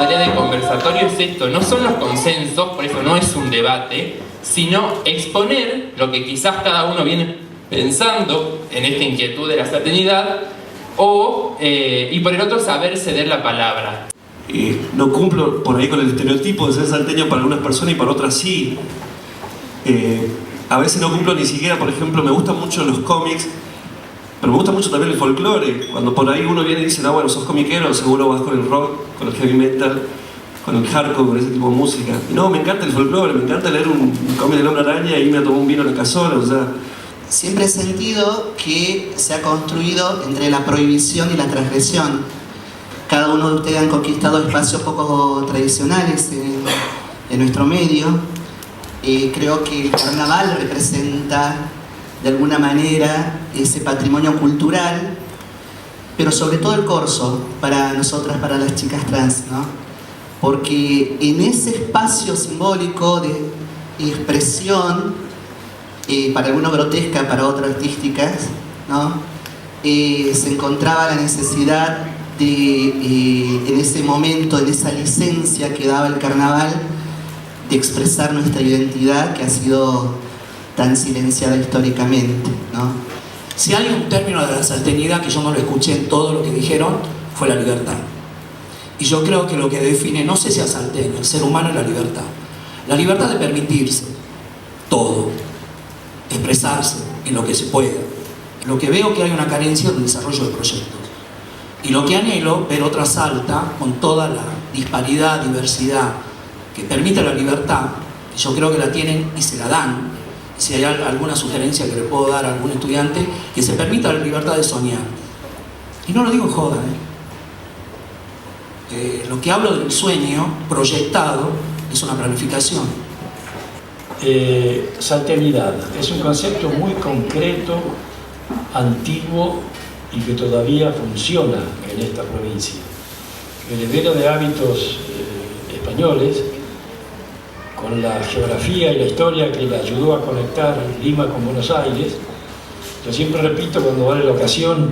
idea de conversatorio es esto, no son los consensos, por eso no es un debate, sino exponer lo que quizás cada uno viene pensando en esta inquietud de la salteñidad, y por el otro saber ceder la palabra. No cumplo por ahí con el estereotipo de ser salteño para algunas personas y para otras sí. A veces no cumplo ni siquiera, por ejemplo, me gustan mucho los cómics, pero me gusta mucho también el folclore. Cuando por ahí uno viene y dice, no, bueno, sos comiquero, seguro vas con el rock, con el heavy metal, con el hardcore, con ese tipo de música. Y no, me encanta el folclore, me encanta leer un cómic del Hombre Araña y irme a tomar un vino en la casola, o sea. Siempre he sentido que se ha construido entre la prohibición y la transgresión. Cada uno de ustedes han conquistado espacios poco tradicionales en nuestro medio. Creo que el carnaval representa de alguna manera ese patrimonio cultural, pero sobre todo el corso para nosotras, para las chicas trans, ¿no? Porque en ese espacio simbólico de expresión, para algunos grotesca, para otros artísticas, ¿no? Se encontraba la necesidad de, en ese momento, en esa licencia que daba el carnaval, de expresar nuestra identidad que ha sido tan silenciada históricamente, ¿no? Si hay un término de la salteñidad que yo no lo escuché en todo lo que dijeron, fue la libertad. Y yo creo que lo que define, no sé si a salteño, el ser humano es la libertad. La libertad de permitirse todo, expresarse en lo que se pueda. Lo que veo que hay una carencia del desarrollo de proyectos. Y lo que anhelo, ver otra Salta con toda la disparidad, diversidad que permite la libertad, que yo creo que la tienen y se la dan. Si hay alguna sugerencia que le puedo dar a algún estudiante, que se permita la libertad de soñar. Y no lo digo en joda, lo que hablo del sueño proyectado es una planificación. Salteñidad es un concepto muy concreto, antiguo y que todavía funciona en esta provincia. Heredero de hábitos españoles, con la geografía y la historia que le ayudó a conectar Lima con Buenos Aires. Yo siempre repito cuando vale la ocasión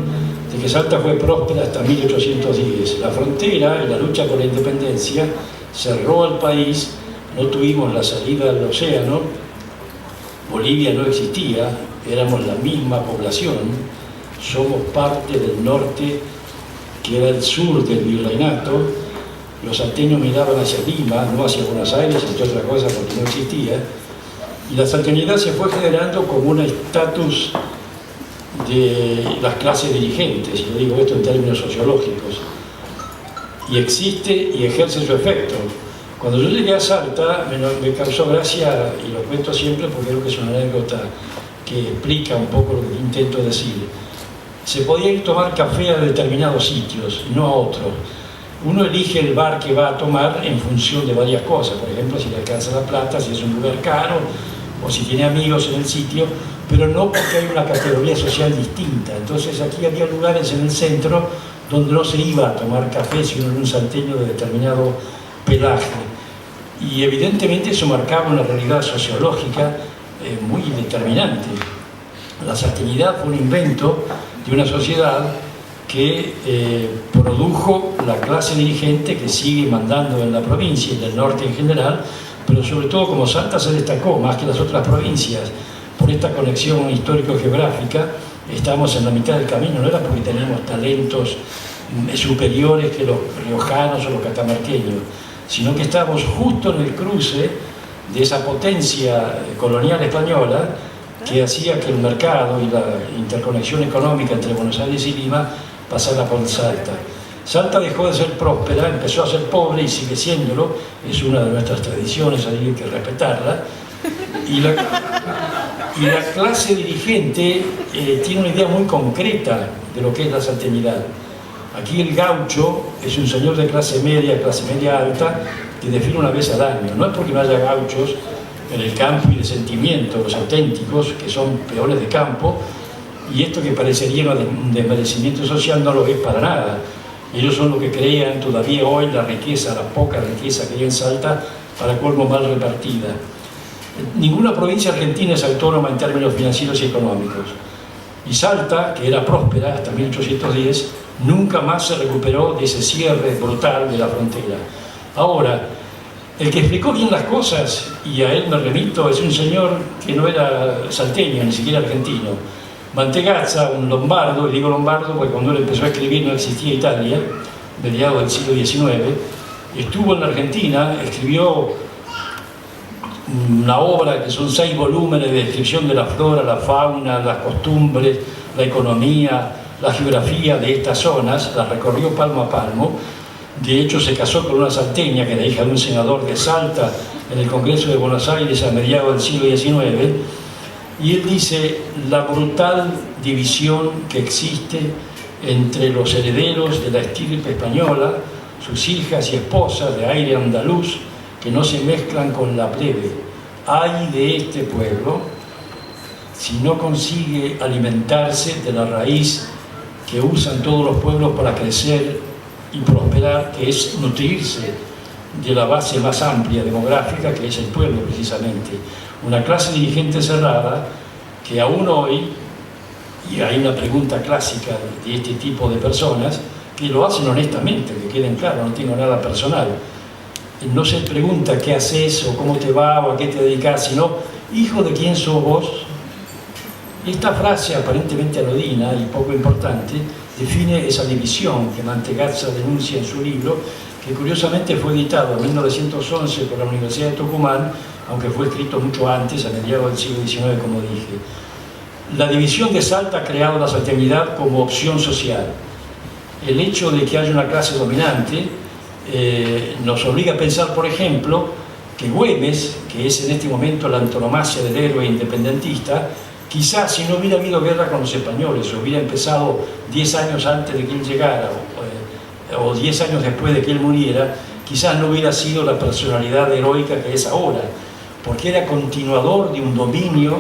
de que Salta fue próspera hasta 1810. La frontera y la lucha por la independencia cerró al país, no tuvimos la salida al océano, Bolivia no existía, éramos la misma población, somos parte del norte que era el sur del virreinato. Los salteños miraban hacia Lima, no hacia Buenos Aires, entre otras cosas porque no existía, y la salteñidad se fue generando como un estatus de las clases dirigentes, y yo digo esto en términos sociológicos, y existe y ejerce su efecto. Cuando yo llegué a Salta me causó gracia, y lo cuento siempre porque creo que es una anécdota que explica un poco lo que intento decir. Se podía ir a tomar café a determinados sitios, no a otros. Uno elige el bar que va a tomar en función de varias cosas, por ejemplo, si le alcanza la plata, si es un lugar caro, o si tiene amigos en el sitio, pero no porque hay una categoría social distinta. Entonces aquí había lugares en el centro donde no se iba a tomar café si uno era un salteño de determinado pelaje. Y evidentemente eso marcaba una realidad sociológica muy determinante. La salteñidad fue un invento de una sociedad que produjo la clase dirigente que sigue mandando en la provincia y del norte en general, pero sobre todo como Salta se destacó más que las otras provincias por esta conexión histórico-geográfica, estamos en la mitad del camino, no era porque teníamos talentos superiores que los riojanos o los catamarqueños, sino que estábamos justo en el cruce de esa potencia colonial española que hacía que el mercado y la interconexión económica entre Buenos Aires y Lima pasara por Salta. Salta dejó de ser próspera, empezó a ser pobre y sigue siéndolo, es una de nuestras tradiciones, hay que respetarla. Y la clase dirigente tiene una idea muy concreta de lo que es la salteñidad. Aquí el gaucho es un señor de clase media alta, que desfila una vez al año. No es porque no haya gauchos en el campo y de sentimientos, los auténticos, que son peones de campo, y esto que parecería un desmerecimiento social no lo es para nada. Ellos son los que crean todavía hoy la riqueza, la poca riqueza que hay en Salta, para colmo mal repartida. Ninguna provincia argentina es autónoma en términos financieros y económicos. Y Salta, que era próspera hasta 1810, nunca más se recuperó de ese cierre brutal de la frontera. Ahora, el que explicó bien las cosas, y a él me remito, es un señor que no era salteño, ni siquiera argentino. Mantegazza, un lombardo, y digo lombardo porque cuando él empezó a escribir no existía Italia, mediados del siglo XIX, estuvo en la Argentina, escribió una obra que son 6 volúmenes de descripción de la flora, la fauna, las costumbres, la economía, la geografía de estas zonas, la recorrió palmo a palmo. De hecho, se casó con una salteña, que era hija de un senador de Salta, en el Congreso de Buenos Aires a mediados del siglo XIX, y él dice la brutal división que existe entre los herederos de la estirpe española, sus hijas y esposas de aire andaluz, que no se mezclan con la plebe. Ay de este pueblo si no consigue alimentarse de la raíz que usan todos los pueblos para crecer y prosperar, que es nutrirse de la base más amplia demográfica, que es el pueblo precisamente. Una clase dirigente cerrada que aún hoy, y hay una pregunta clásica de este tipo de personas, que lo hacen honestamente, que queden claros, no tengo nada personal. No se pregunta qué haces o cómo te va o a qué te dedicas, sino hijo de quién sos vos. Esta frase aparentemente anodina y poco importante define esa división que Mantegazza denuncia en su libro, que curiosamente fue editado en 1911 por la Universidad de Tucumán, aunque fue escrito mucho antes, a mediados del siglo XIX, como dije. La división de Salta ha creado la salteñidad como opción social. El hecho de que haya una clase dominante nos obliga a pensar, por ejemplo, que Güemes, que es en este momento la antonomasia del héroe independentista, quizás si no hubiera habido guerra con los españoles, o hubiera empezado 10 años antes de que él llegara, o 10 años después de que él muriera, quizás no hubiera sido la personalidad heroica que es ahora, porque era continuador de un dominio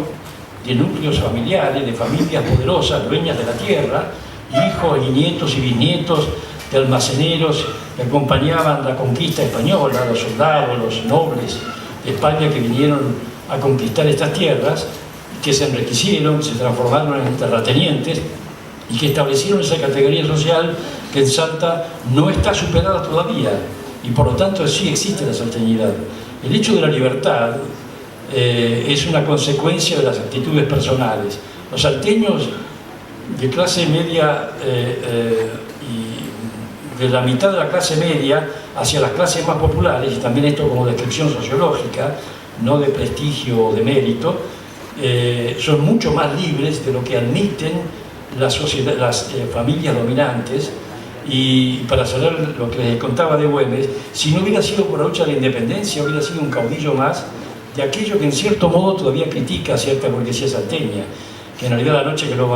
de núcleos familiares, de familias poderosas, dueñas de la tierra, hijos y nietos y bisnietos de almaceneros que acompañaban la conquista española, los soldados, los nobles de España que vinieron a conquistar estas tierras, que se enriquecieron, se transformaron en terratenientes y que establecieron esa categoría social que en Salta no está superada todavía, y por lo tanto sí existe la salteñidad. El hecho de la libertad es una consecuencia de las actitudes personales. Los salteños de clase media y de la mitad de la clase media hacia las clases más populares, y también esto como descripción sociológica, no de prestigio o de mérito, son mucho más libres de lo que admiten las familias dominantes. Y para cerrar lo que les contaba de Güemes, si no hubiera sido por la lucha de la independencia, hubiera sido un caudillo más de aquello que en cierto modo todavía critica a cierta burguesía salteña, que en realidad la noche que lo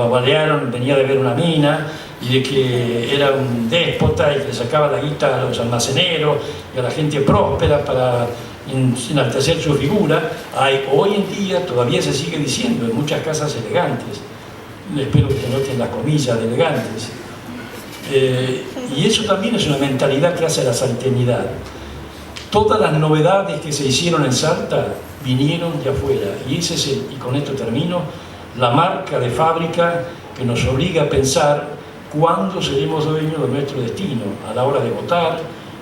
balearon venía de ver una mina, y de que era un déspota y que le sacaba la guita a los almaceneros y a la gente próspera para enaltecer su figura. Hoy en día todavía se sigue diciendo en muchas casas elegantes, espero que noten las comillas de elegantes, y eso también es una mentalidad que hace la salteñidad. Todas las novedades que se hicieron en Salta vinieron de afuera, y ese es y con esto termino, la marca de fábrica que nos obliga a pensar cuándo seremos dueños de nuestro destino, a la hora de votar,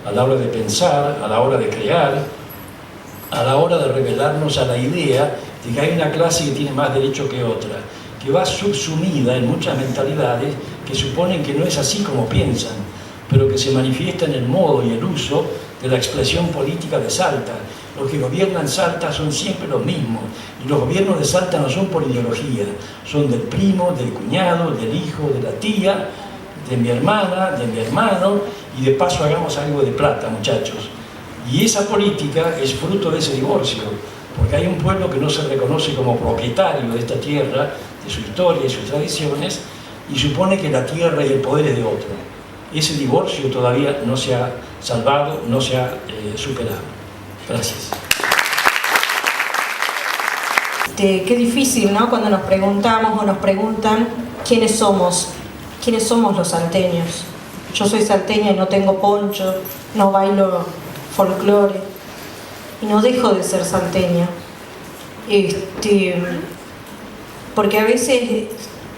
a la hora de pensar, a la hora de crear, a la hora de revelarnos a la idea de que hay una clase que tiene más derecho que otra, que va subsumida en muchas mentalidades que suponen que no es así como piensan, pero que se manifiesta en el modo y el uso de la expresión política de Salta. Los que gobiernan Salta son siempre los mismos, y los gobiernos de Salta no son por ideología, son del primo, del cuñado, del hijo, de la tía, de mi hermana, de mi hermano, y de paso hagamos algo de plata, muchachos. Y esa política es fruto de ese divorcio, porque hay un pueblo que no se reconoce como propietario de esta tierra, de su historia y sus tradiciones, y supone que la tierra y el poder es de otro. Ese divorcio todavía no se ha salvado, no se ha superado. Gracias. Qué difícil, ¿no? Cuando nos preguntamos o nos preguntan quiénes somos los salteños. Yo soy salteña y no tengo poncho, no bailo folclore y no dejo de ser salteña. Porque a veces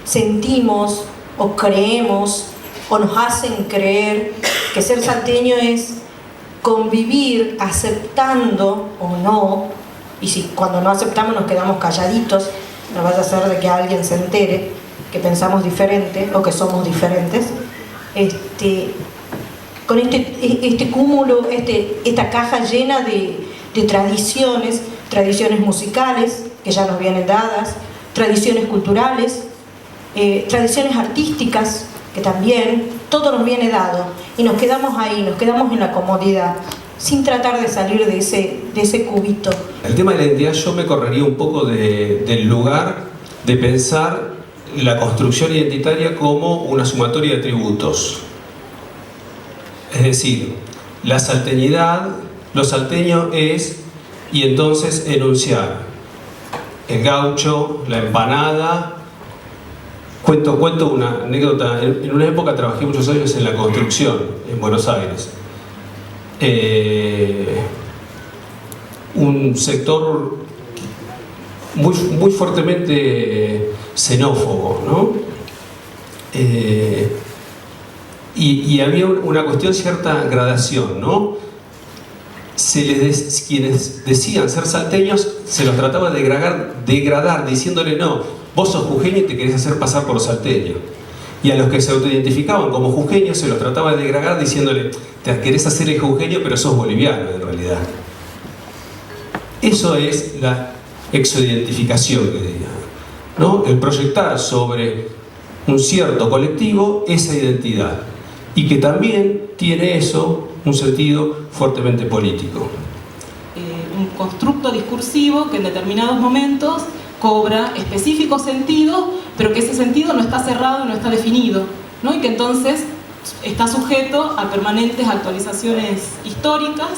sentimos o creemos o nos hacen creer que ser salteño es convivir aceptando o no, y si cuando no aceptamos nos quedamos calladitos, no vaya a ser de que alguien se entere que pensamos diferente o que somos diferentes, con este cúmulo, esta caja llena de tradiciones musicales que ya nos vienen dadas, tradiciones culturales, tradiciones artísticas que también todo nos viene dado, y nos quedamos ahí, nos quedamos en la comodidad sin tratar de salir de ese cubito. El tema de la identidad, yo me correría un poco del lugar de pensar la construcción identitaria como una sumatoria de atributos. Es decir, la salteñidad, lo salteño es, y entonces enunciar el gaucho, la empanada. Cuento una anécdota. En una época trabajé muchos años en la construcción en Buenos Aires. Un sector muy fuertemente xenófobo, ¿no? Y había una cuestión, cierta gradación, ¿no? Quienes decían ser salteños se los trataba de degradar diciéndole: no, vos sos jujeño y te querés hacer pasar por salteño. Y a los que se autoidentificaban como jujeños se los trataba de degradar diciéndole: te querés hacer el jujeño pero sos boliviano en realidad. Eso es la exoidentificación, que diría, ¿no? El proyectar sobre un cierto colectivo esa identidad, y que también tiene eso un sentido fuertemente político. Un constructo discursivo que en determinados momentos cobra específico sentido, pero que ese sentido no está cerrado y no está definido, ¿no? Y que entonces está sujeto a permanentes actualizaciones históricas,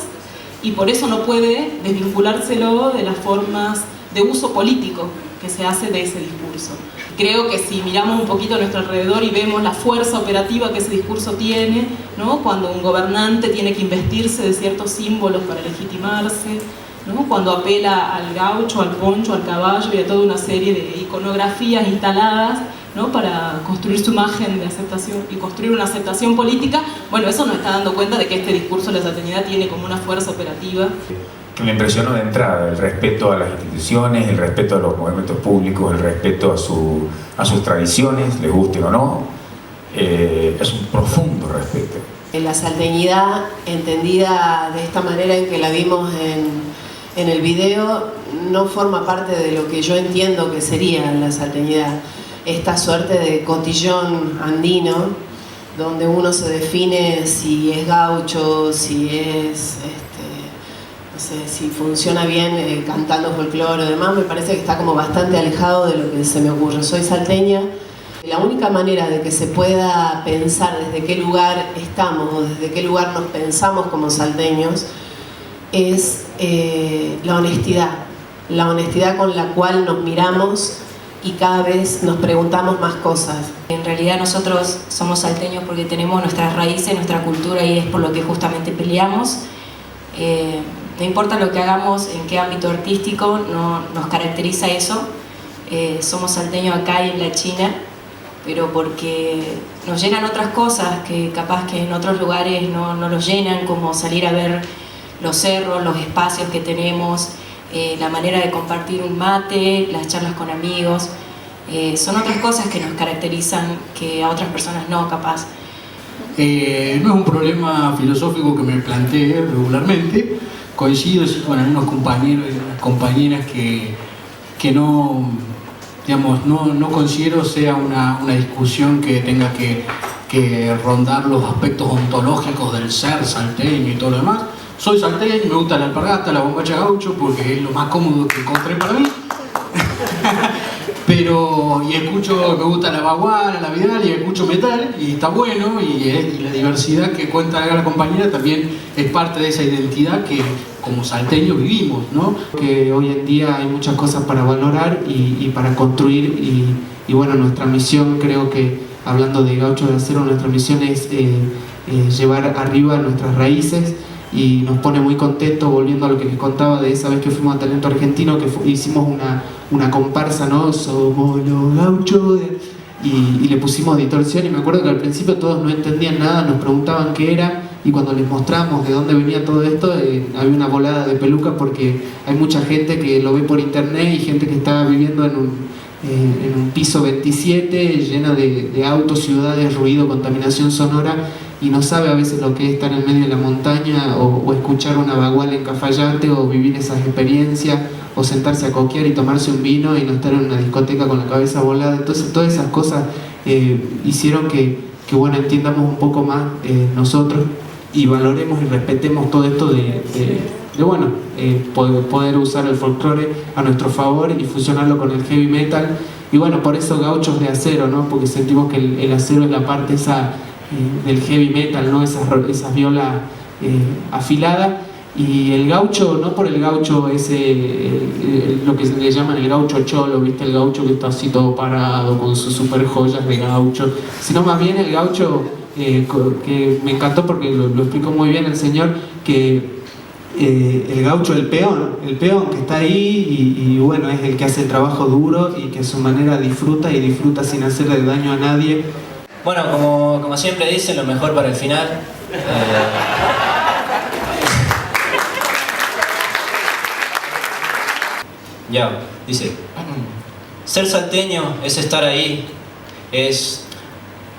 y por eso no puede desvinculárselo de las formas de uso político que se hace de ese discurso. Creo que si miramos un poquito a nuestro alrededor y vemos la fuerza operativa que ese discurso tiene, ¿no? Cuando un gobernante tiene que investirse de ciertos símbolos para legitimarse, ¿no? Cuando apela al gaucho, al poncho, al caballo y a toda una serie de iconografías instaladas, ¿no? Para construir su imagen de aceptación y construir una aceptación política, bueno, eso nos está dando cuenta de que este discurso de la salteñidad tiene como una fuerza operativa. Que me impresionó de entrada: el respeto a las instituciones, el respeto a los movimientos públicos, el respeto a sus tradiciones, les gusten o no. Es un profundo respeto. La salteñidad, entendida de esta manera en que la vimos en el video, no forma parte de lo que yo entiendo que sería la salteñidad. Esta suerte de cotillón andino, donde uno se define si es gaucho, si es, no sé, si funciona bien cantando folclore o demás, me parece que está como bastante alejado de lo que se me ocurre. Soy salteña. La única manera de que se pueda pensar desde qué lugar estamos o desde qué lugar nos pensamos como salteños es la honestidad con la cual nos miramos y cada vez nos preguntamos más cosas. En realidad nosotros somos salteños porque tenemos nuestras raíces, nuestra cultura, y es por lo que justamente peleamos. No importa lo que hagamos, en qué ámbito artístico, no nos caracteriza eso. Somos salteños acá y en la China, pero porque nos llenan otras cosas que capaz que en otros lugares no los llenan, como salir a ver los cerros, los espacios que tenemos, la manera de compartir un mate, las charlas con amigos. Son otras cosas que nos caracterizan que a otras personas no, capaz. No es un problema filosófico que me plantee regularmente. Coincido con algunos compañeros y unas compañeras que no, digamos, no considero sea una discusión que tenga que rondar los aspectos ontológicos del ser salteño y todo lo demás. Soy salteño y me gusta la alpargata, la bombacha gaucho, porque es lo más cómodo que encontré para mí. Y escucho, me gusta la baguala, la vidal, y escucho metal, y está bueno, y la diversidad que cuenta la compañera también es parte de esa identidad que como salteños vivimos, ¿no? Que hoy en día hay muchas cosas para valorar y para construir, y bueno, nuestra misión, creo que hablando de Gaucho de Acero, nuestra misión es llevar arriba nuestras raíces, y nos pone muy contentos, volviendo a lo que les contaba de esa vez que fuimos a Talento Argentino, que hicimos una comparsa, ¿no? Somos los gauchos, y le pusimos distorsión, y me acuerdo que al principio todos no entendían nada, nos preguntaban qué era, y cuando les mostramos de dónde venía todo esto, había una volada de peluca, porque hay mucha gente que lo ve por internet y gente que está viviendo en un piso 27 lleno de autos, ciudades, ruido, contaminación sonora, y no sabe a veces lo que es estar en medio de la montaña o escuchar una baguala en Cafayate, o vivir esas experiencias, o sentarse a coquear y tomarse un vino y no estar en una discoteca con la cabeza volada. Entonces todas esas cosas hicieron que bueno, entiendamos un poco más nosotros y valoremos y respetemos todo esto de bueno, poder usar el folclore a nuestro favor y fusionarlo con el heavy metal. Y bueno, por eso Gauchos de Acero, ¿no? Porque sentimos que el acero es la parte esa del heavy metal, ¿no? Esas violas afiladas. Y el gaucho, no por el gaucho ese, lo que le llaman el gaucho cholo, ¿viste? El gaucho que está así todo parado con sus super joyas de gaucho, sino más bien el gaucho que me encantó porque lo explicó muy bien el señor, que el gaucho, el peón que está ahí y bueno, es el que hace el trabajo duro y que a su manera disfruta sin hacerle daño a nadie. Bueno, como siempre dicen, lo mejor para el final. Ya, dice, ser salteño es estar ahí, es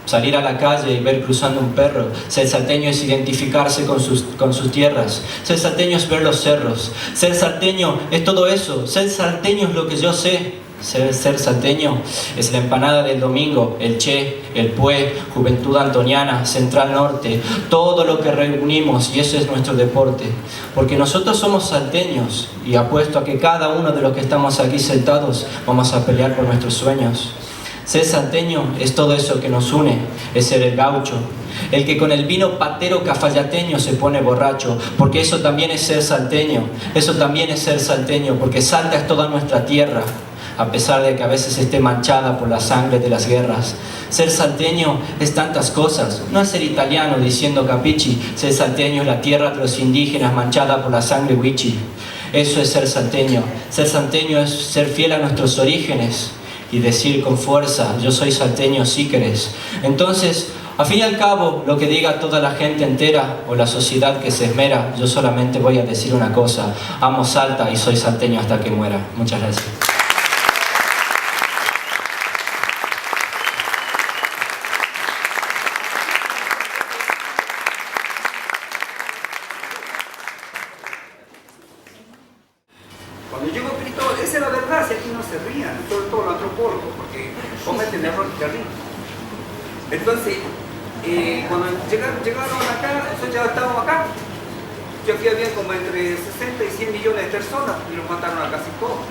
salir a la calle y ver cruzando un perro. Ser salteño es identificarse con sus tierras. Ser salteño es ver los cerros. Ser salteño es todo eso. Ser salteño es lo que yo sé. Ser salteño es la empanada del domingo, el Che, el Pue, Juventud Antoniana, Central Norte, todo lo que reunimos, y eso es nuestro deporte. Porque nosotros somos salteños y apuesto a que cada uno de los que estamos aquí sentados vamos a pelear por nuestros sueños. Ser salteño es todo eso que nos une, es ser el gaucho, el que con el vino patero cafayateño se pone borracho, porque eso también es ser salteño, eso también es ser salteño, porque Salta es toda nuestra tierra, a pesar de que a veces esté manchada por la sangre de las guerras. Ser salteño es tantas cosas, no es ser italiano diciendo capichi, ser salteño es la tierra de los indígenas manchada por la sangre huichi. Eso es ser salteño es ser fiel a nuestros orígenes y decir con fuerza, yo soy salteño si querés. Entonces, al fin y al cabo, lo que diga toda la gente entera o la sociedad que se esmera, yo solamente voy a decir una cosa: amo Salta y soy salteño hasta que muera. Muchas gracias. Cuando llegó Cristo, esa es la verdad, si aquí no se rían, sobre todo los antropólogos, porque cometen errores terribles. Entonces, cuando llegaron acá, nosotros ya estábamos acá, yo aquí había como entre 60 y 100 millones de personas y los mataron a casi todos.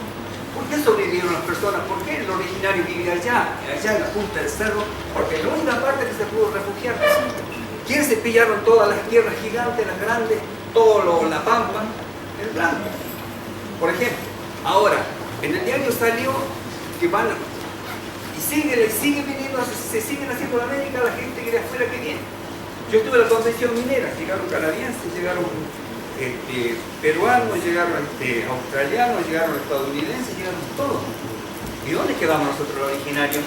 ¿Por qué sobrevivieron las personas? ¿Por qué el originario vivía allá en la punta del cerro? Porque la única parte que se pudo refugiar. ¿Quiénes se pillaron todas las tierras gigantes, las grandes, la pampa? El blanco. Por ejemplo, ahora, en el diario salió que van y sigue viniendo, se siguen haciendo la América la gente que de afuera que viene. Yo estuve en la convención minera, llegaron canadienses, llegaron peruanos, llegaron australianos, llegaron estadounidenses, llegaron todos. ¿Y dónde quedamos nosotros los originarios?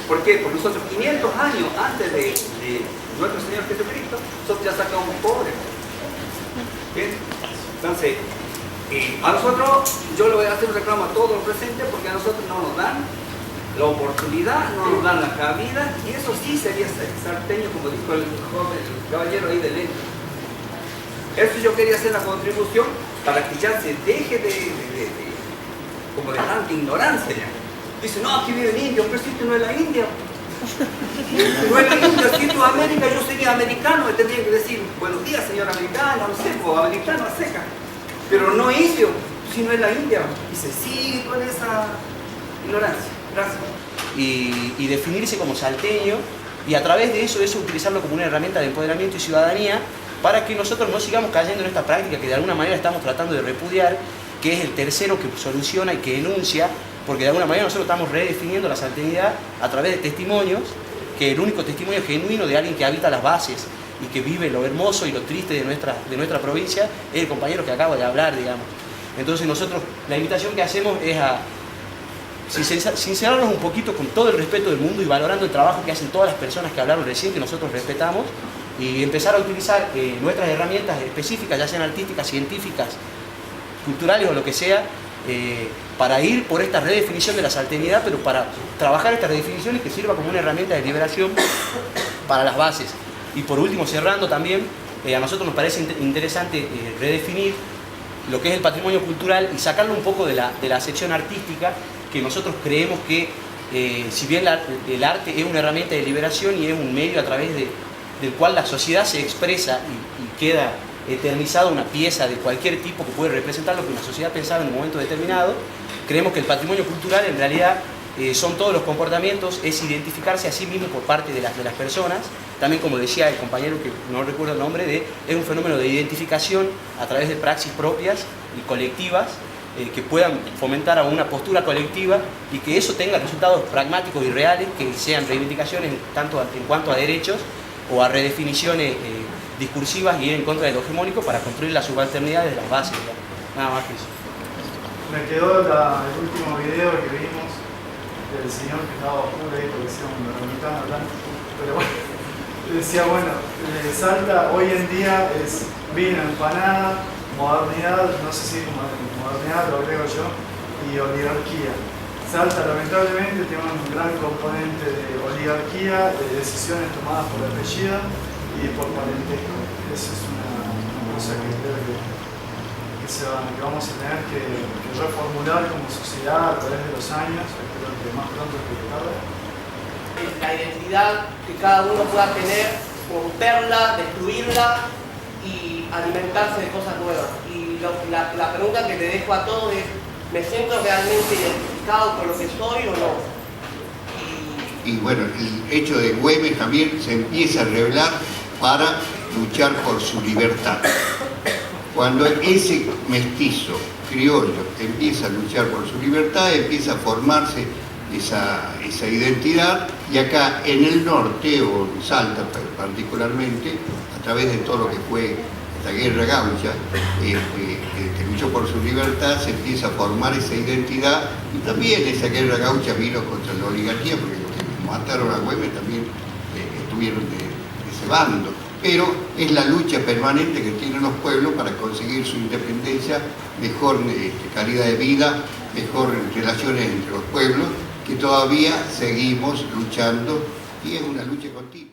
¿Por qué? Porque nosotros 500 años antes de nuestro Señor Jesucristo, nosotros ya sacamos pobres. ¿Bien? Entonces, a nosotros, yo le voy a hacer un reclamo a todos los presentes, porque a nosotros no nos dan la oportunidad, no nos dan la cabida, y eso sí sería salteño, como dijo el caballero ahí de lente. Eso yo quería hacer la contribución para que ya se deje como de tanta ignorancia ya. Dice, no, aquí viven indios, pero si no es la India. No es la India, si esto es América, yo sería americano, me tendría que decir, buenos días señor americano, no sé, o americano a seca. Pero no indio, si no es la India. Y se sigue con esa ignorancia. Gracias. Y definirse como salteño, y a través de eso utilizarlo como una herramienta de empoderamiento y ciudadanía, para que nosotros no sigamos cayendo en esta práctica que de alguna manera estamos tratando de repudiar, que es el tercero que soluciona y que denuncia, porque de alguna manera nosotros estamos redefiniendo la salteñidad a través de testimonios, que el único testimonio genuino de alguien que habita las bases y que vive lo hermoso y lo triste de nuestra provincia es el compañero que acabo de hablar, digamos. Entonces nosotros, la invitación que hacemos es a sincerarnos un poquito con todo el respeto del mundo y valorando el trabajo que hacen todas las personas que hablaron recién, que nosotros respetamos, y empezar a utilizar nuestras herramientas específicas, ya sean artísticas, científicas, culturales o lo que sea, para ir por esta redefinición de la salteñidad, pero para trabajar estas redefiniciones que sirva como una herramienta de liberación para las bases. Y por último, cerrando también, a nosotros nos parece interesante redefinir lo que es el patrimonio cultural y sacarlo un poco de la acepción artística, que nosotros creemos que si bien el arte es una herramienta de liberación y es un medio a través del cual la sociedad se expresa y queda eternizada una pieza de cualquier tipo que puede representar lo que una sociedad pensaba en un momento determinado, creemos que el patrimonio cultural en realidad son todos los comportamientos, es identificarse a sí mismo por parte de las personas. También, como decía el compañero, que no recuerdo el nombre, es un fenómeno de identificación a través de praxis propias y colectivas que puedan fomentar a una postura colectiva y que eso tenga resultados pragmáticos y reales, que sean reivindicaciones tanto en cuanto a derechos o a redefiniciones discursivas y ir en contra de lo hegemónico para construir la subalternidad de las bases. Nada más que eso. Me quedó el último video que vimos del señor que estaba oscuro ahí porque decía un dominicano hablando, pero bueno, decía, bueno, Salta hoy en día es vino, empanada, modernidad, no sé si modernidad lo agrego yo, y oligarquía. Salta lamentablemente tiene un gran componente de oligarquía, de decisiones tomadas por apellido y por parentesco. Esa es una cosa que creo que vamos a tener que reformular como sociedad a través de los años, espero que más pronto que tarde. La identidad que cada uno pueda tener, romperla, destruirla y alimentarse de cosas nuevas. Y la pregunta que le dejo a todos es, ¿me siento realmente identificado con lo que soy o no? Y bueno, el hecho de Güemes también se empieza a revelar para luchar por su libertad. Cuando ese mestizo criollo empieza a luchar por su libertad, empieza a formarse esa identidad, y acá en el norte, o en Salta particularmente, a través de todo lo que fue esta guerra gaucha, que luchó por su libertad, se empieza a formar esa identidad, y también esa guerra gaucha vino contra la oligarquía, porque los que mataron a Güemes también estuvieron de ese bando. Pero es la lucha permanente que tienen los pueblos para conseguir su independencia, mejor calidad de vida, mejor relaciones entre los pueblos, que todavía seguimos luchando, y es una lucha continua.